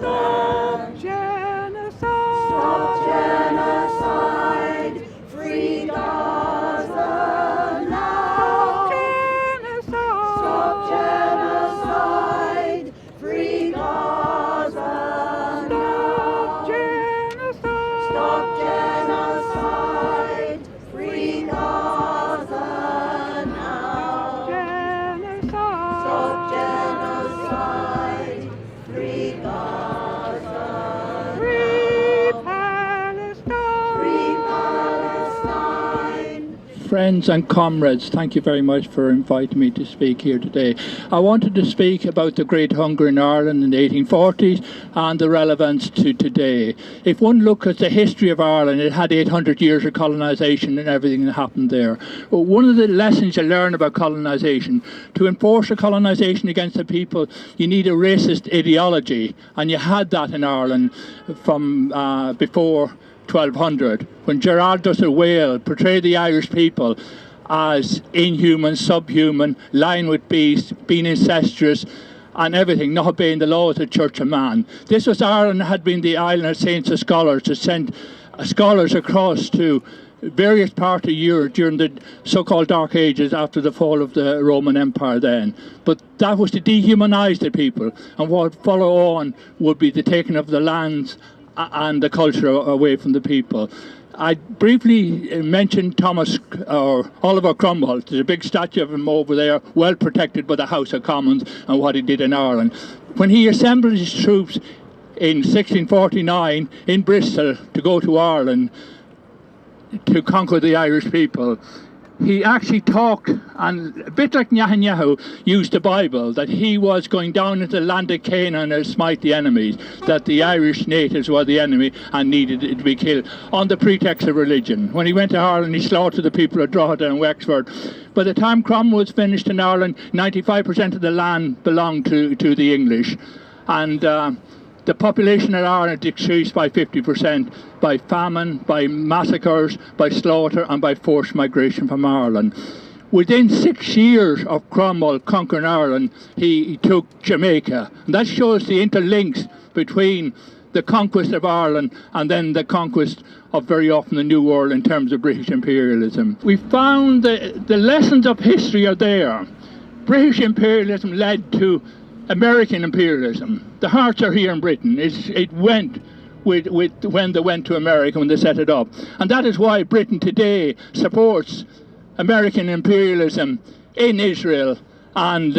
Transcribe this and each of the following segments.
Stop genocide! Stop genocide! Free Gaza now! Stop Stop genocide! genocide! Free Gaza now! Genocide! Stop genocide! Free Gaza now! Genocide! Stop genocide! Free Gaza! Free Palestine! Free Palestine! Friends and comrades, thank you very much for inviting me to speak here today. I wanted to speak about the Great Hunger in Ireland in the 1840s and the relevance to today. If one looks at the history of Ireland, it had 800 years of colonisation and everything that happened there. But one of the lessons you learn about colonisation, to enforce a colonisation against the people, you need a racist ideology, and you had that in Ireland from before 1200, when Gerardus of Wales portrayed the Irish people as inhuman, subhuman, lying with beasts, being incestuous and everything, not obeying the laws of the Church of Man. This was Ireland had been the island of saints and scholars to send scholars across to various parts of Europe during the so-called Dark Ages after the fall of the Roman Empire then. But that was to dehumanise the people, and what follow on would be the taking of the lands and the culture away from the people. I briefly mentioned Thomas or Oliver Cromwell. There's a big statue of him over there, well protected by the House of Commons, and what he did in Ireland. When he assembled his troops in 1649 in Bristol to go to Ireland to conquer the Irish people, he actually talked, and a bit like Netanyahu used the Bible, that he was going down into the land of Canaan and smite the enemies, that the Irish natives were the enemy and needed to be killed, on the pretext of religion. When he went to Ireland, he slaughtered the people of Drogheda and Wexford. By the time Cromwell was finished in Ireland, 95% of the land belonged to the English. And the population in Ireland decreased by 50% by famine, by massacres, by slaughter and by forced migration from Ireland. Within 6 years of Cromwell conquering Ireland, he took Jamaica. And that shows the interlinks between the conquest of Ireland and then the conquest of very often the New World in terms of British imperialism. We found that the lessons of history are there. British imperialism led to American imperialism. The hearts are here in Britain. It went with when they went to America, when they set it up. And that is why Britain today supports American imperialism in Israel and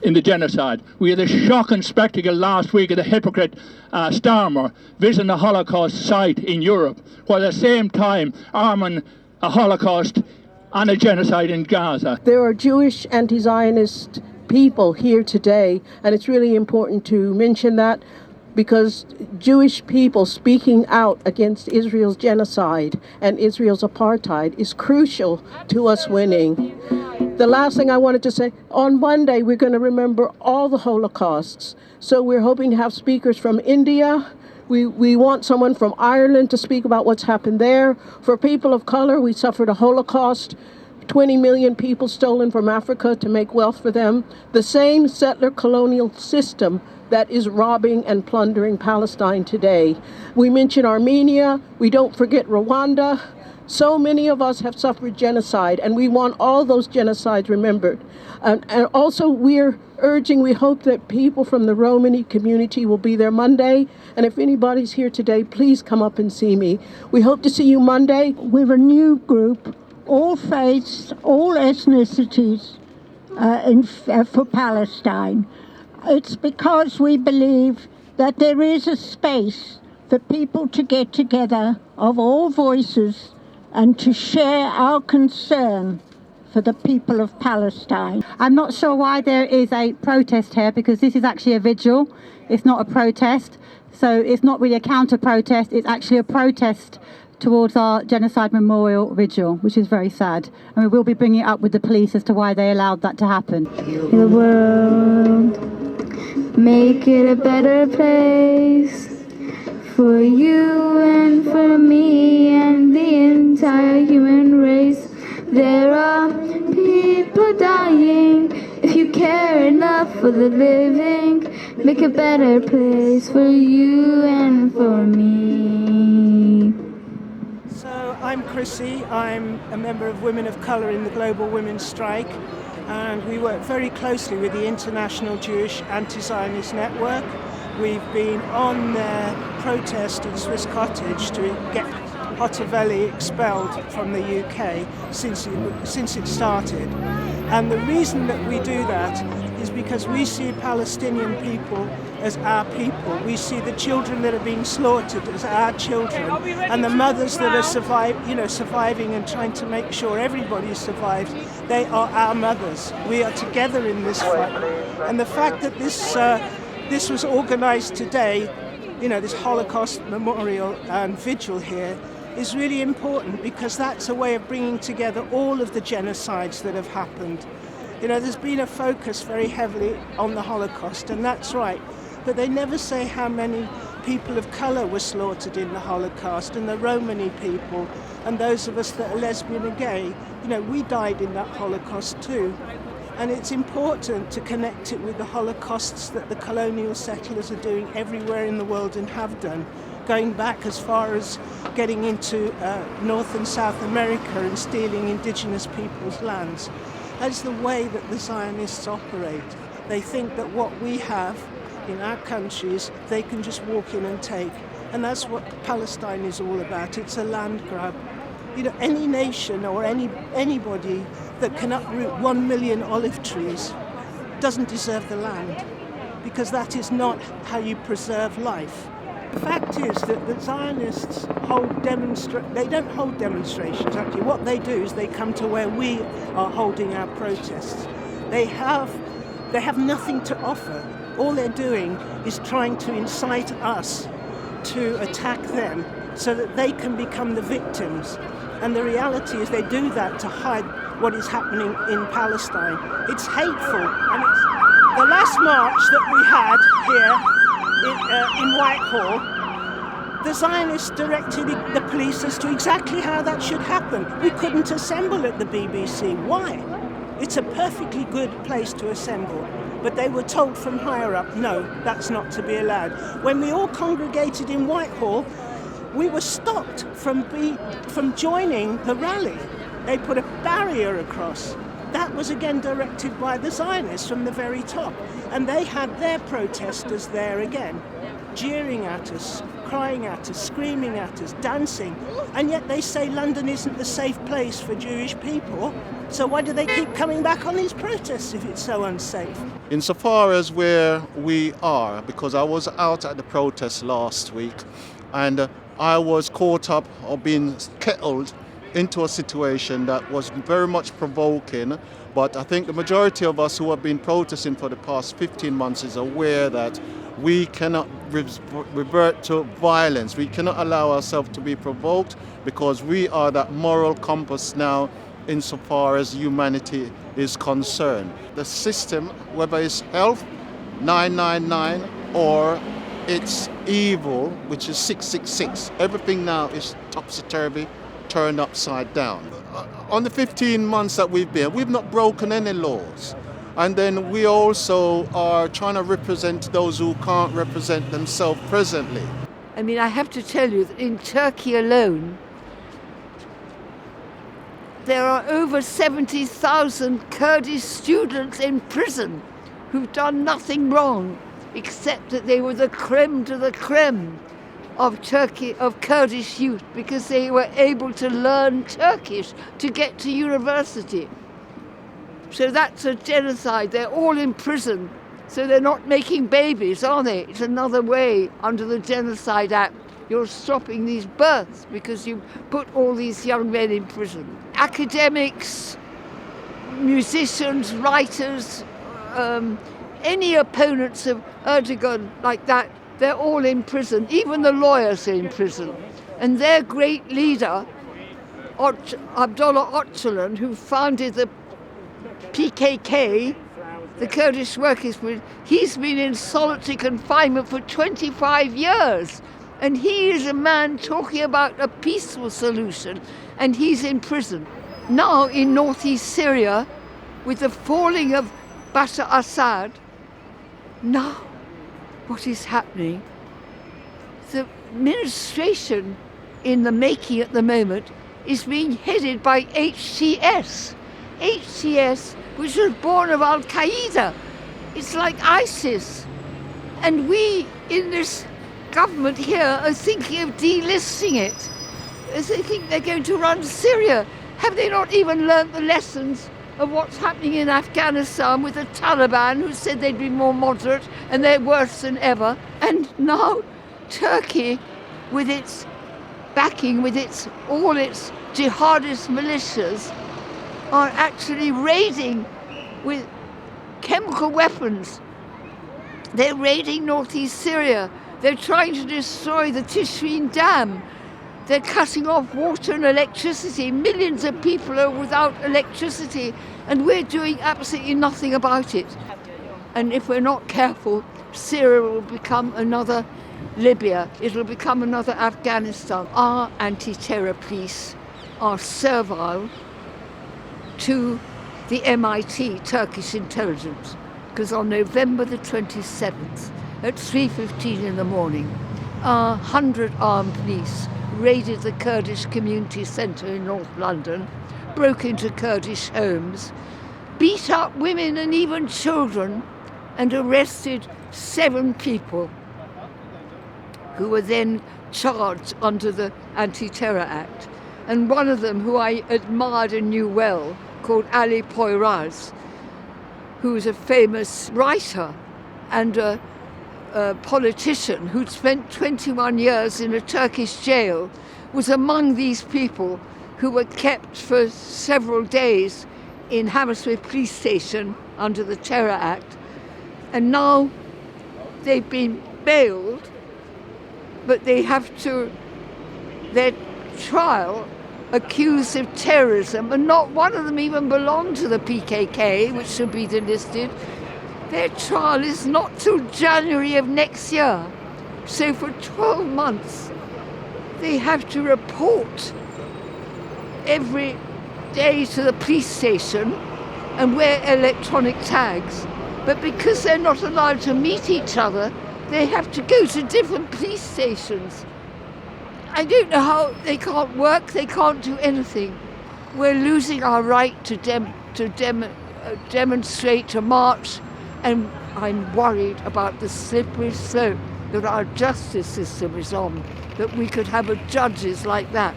in the genocide. We had a shocking spectacle last week of the hypocrite Starmer visiting a Holocaust site in Europe, while at the same time arming a Holocaust and a genocide in Gaza. There are Jewish anti-Zionist people here today, and it's really important to mention that, because Jewish people speaking out against Israel's genocide and Israel's apartheid is crucial to us winning. The last thing I wanted to say, on Monday we're going to remember all the Holocausts. So we're hoping to have speakers from India. We want someone from Ireland to speak about what's happened there. For people of color, we suffered a Holocaust. 20 million people stolen from Africa to make wealth for them. The same settler colonial system that is robbing and plundering Palestine today. We mention Armenia, we don't forget Rwanda. So many of us have suffered genocide, and we want all those genocides remembered. And also we hope that people from the Romani community will be there Monday. And if anybody's here today, please come up and see me. We hope to see you Monday. We're a new group, all faiths, all ethnicities for Palestine. It's because we believe that there is a space for people to get together of all voices and to share our concern for the people of Palestine. I'm not sure why there is a protest here, because this is actually a vigil. It's not a protest. So it's not really a counter-protest. It's actually a protest towards our Genocide Memorial Vigil, which is very sad. And we will be bringing it up with the police as to why they allowed that to happen. The world, make it a better place for you and for me and the entire human race. There are people dying. If you care enough for the living, make a better place for you and for me. So I'm Chrissy, I'm a member of Women of Colour in the Global Women's Strike, and we work very closely with the International Jewish Anti-Zionist Network. We've been on their protest in Swiss Cottage to get Hoteveli expelled from the UK since it started. And the reason that we do that is because we see Palestinian people as our people. We see the children that are being slaughtered as our children, and the mothers that are surviving and trying to make sure everybody survives. They are our mothers. We are together in this fight. And the fact that this was organised today, this Holocaust Memorial and Vigil here, is really important, because that's a way of bringing together all of the genocides that have happened. There's been a focus very heavily on the Holocaust, and that's right, but they never say how many people of colour were slaughtered in the Holocaust, and the Romani people, and those of us that are lesbian and gay. We died in that Holocaust too. And it's important to connect it with the Holocausts that the colonial settlers are doing everywhere in the world and have done, going back as far as getting into North and South America and stealing indigenous people's lands. That's the way that the Zionists operate. They think that what we have in our countries, they can just walk in and take. And that's what Palestine is all about. It's a land grab. Any nation or anybody that can uproot 1 million olive trees doesn't deserve the land, because that is not how you preserve life. The fact is that the Zionists they don't hold demonstrations, actually. What they do is they come to where we are holding our protests. They have nothing to offer. All they're doing is trying to incite us to attack them so that they can become the victims. And the reality is they do that to hide what is happening in Palestine. It's hateful. And it's the last march that we had here in Whitehall, the Zionists directed the police as to exactly how that should happen. We couldn't assemble at the BBC. Why? It's a perfectly good place to assemble. But they were told from higher up, no, that's not to be allowed. When we all congregated in Whitehall, we were stopped from joining the rally. They put a barrier across. That was again directed by the Zionists from the very top. And they had their protesters there again, jeering at us, crying at us, screaming at us, dancing. And yet they say London isn't the safe place for Jewish people. So why do they keep coming back on these protests if it's so unsafe? Insofar as where we are, because I was out at the protest last week, and I was caught up or being kettled into a situation that was very much provoking, but I think the majority of us who have been protesting for the past 15 months is aware that we cannot revert to violence. We cannot allow ourselves to be provoked, because we are that moral compass now insofar as humanity is concerned. The system, whether it's health, 999, or it's evil, which is 666, everything now is topsy-turvy, turned upside down. On the 15 months that we've not broken any laws. And then we also are trying to represent those who can't represent themselves presently. I have to tell you that in Turkey alone, there are over 70,000 Kurdish students in prison who've done nothing wrong, except that they were the creme de la creme of Kurdish youth, because they were able to learn Turkish to get to university. So that's a genocide. They're all in prison. So they're not making babies, are they? It's another way under the Genocide Act. You're stopping these births because you put all these young men in prison. Academics, musicians, writers, any opponents of Erdogan like that, they're all in prison. Even the lawyers are in prison. And their great leader, Abdullah Öcalan, who founded the PKK, the Kurdish Workers' Party, he's been in solitary confinement for 25 years. And he is a man talking about a peaceful solution, and he's in prison. Now in northeast Syria, with the falling of Bashar Assad, now what is happening. The administration in the making at the moment is being headed by HTS. HTS, which was born of Al-Qaeda. It's like ISIS. And we in this government here are thinking of delisting it, as they think they're going to run Syria. Have they not even learnt the lessons of what's happening in Afghanistan with the Taliban, who said they'd be more moderate, and they're worse than ever? And now Turkey, with its backing, with all its jihadist militias, are actually raiding with chemical weapons. They're raiding northeast Syria. They're trying to destroy the Tishreen Dam. They're cutting off water and electricity. Millions of people are without electricity, and we're doing absolutely nothing about it. And if we're not careful, Syria will become another Libya. It'll become another Afghanistan. Our anti-terror police are servile to the MIT, Turkish intelligence, because on November the 27th at 3:15 in the morning, 100 armed police raided the Kurdish community centre in North London, broke into Kurdish homes, beat up women and even children, and arrested 7 people who were then charged under the Anti-Terror Act. And one of them, who I admired and knew well, called Ali Poyraz, who was a famous writer and a politician who'd spent 21 years in a Turkish jail, was among these people who were kept for several days in Hammersmith Police Station under the Terror Act. And now they've been bailed, but they have to, their trial accused of terrorism, and not one of them even belonged to the PKK, which should be delisted. Their trial is not till January of next year. So for 12 months, they have to report every day to the police station and wear electronic tags. But because they're not allowed to meet each other, they have to go to different police stations. I don't know how. They can't work, they can't do anything. We're losing our right to demonstrate, to march, and I'm worried about the slippery slope that our justice system is on, that we could have judges like that.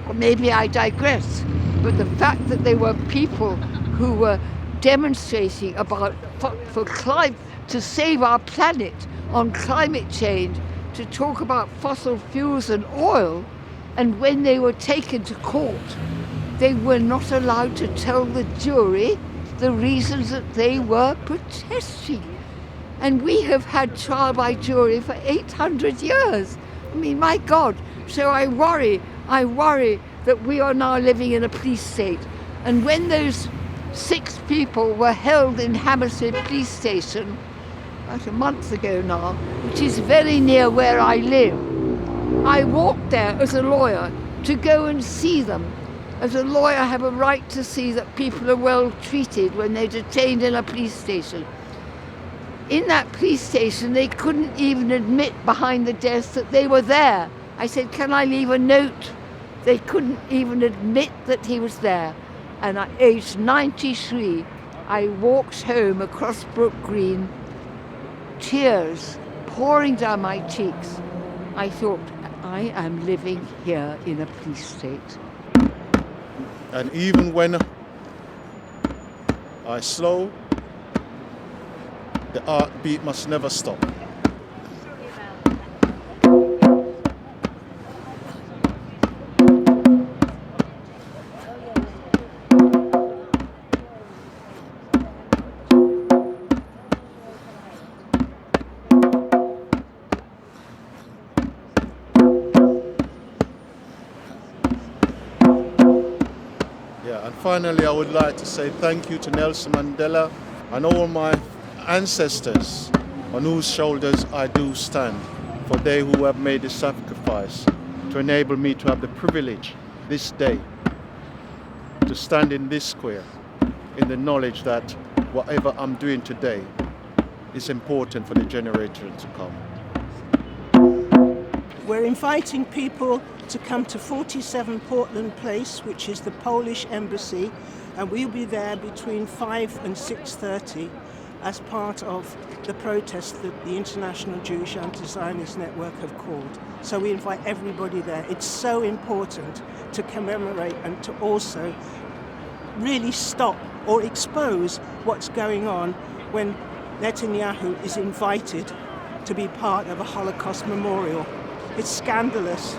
Or maybe I digress, but the fact that there were people who were demonstrating about to save our planet on climate change, to talk about fossil fuels and oil, and when they were taken to court, they were not allowed to tell the jury the reasons that they were protesting. And we have had trial by jury for 800 years. I mean, my God. So I worry that we are now living in a police state. And when those 6 people were held in Hammersmith Police Station about a month ago now, which is very near where I live, I walked there as a lawyer to go and see them. As a lawyer, I have a right to see that people are well treated when they're detained in a police station. In that police station, they couldn't even admit behind the desk that they were there. I said, can I leave a note? They couldn't even admit that he was there. And at age 93, I walked home across Brook Green, tears pouring down my cheeks. I thought, I am living here in a police state. And even when I slow, the heartbeat must never stop. And finally, I would like to say thank you to Nelson Mandela and all my ancestors on whose shoulders I do stand, for they who have made the sacrifice to enable me to have the privilege this day to stand in this square in the knowledge that whatever I'm doing today is important for the generation to come. We're inviting people to come to 47 Portland Place, which is the Polish embassy, and we'll be there between 5 and 6:30 as part of the protest that the International Jewish Anti-Zionist Network have called. So we invite everybody there. It's so important to commemorate and to also really stop or expose what's going on when Netanyahu is invited to be part of a Holocaust memorial. It's scandalous.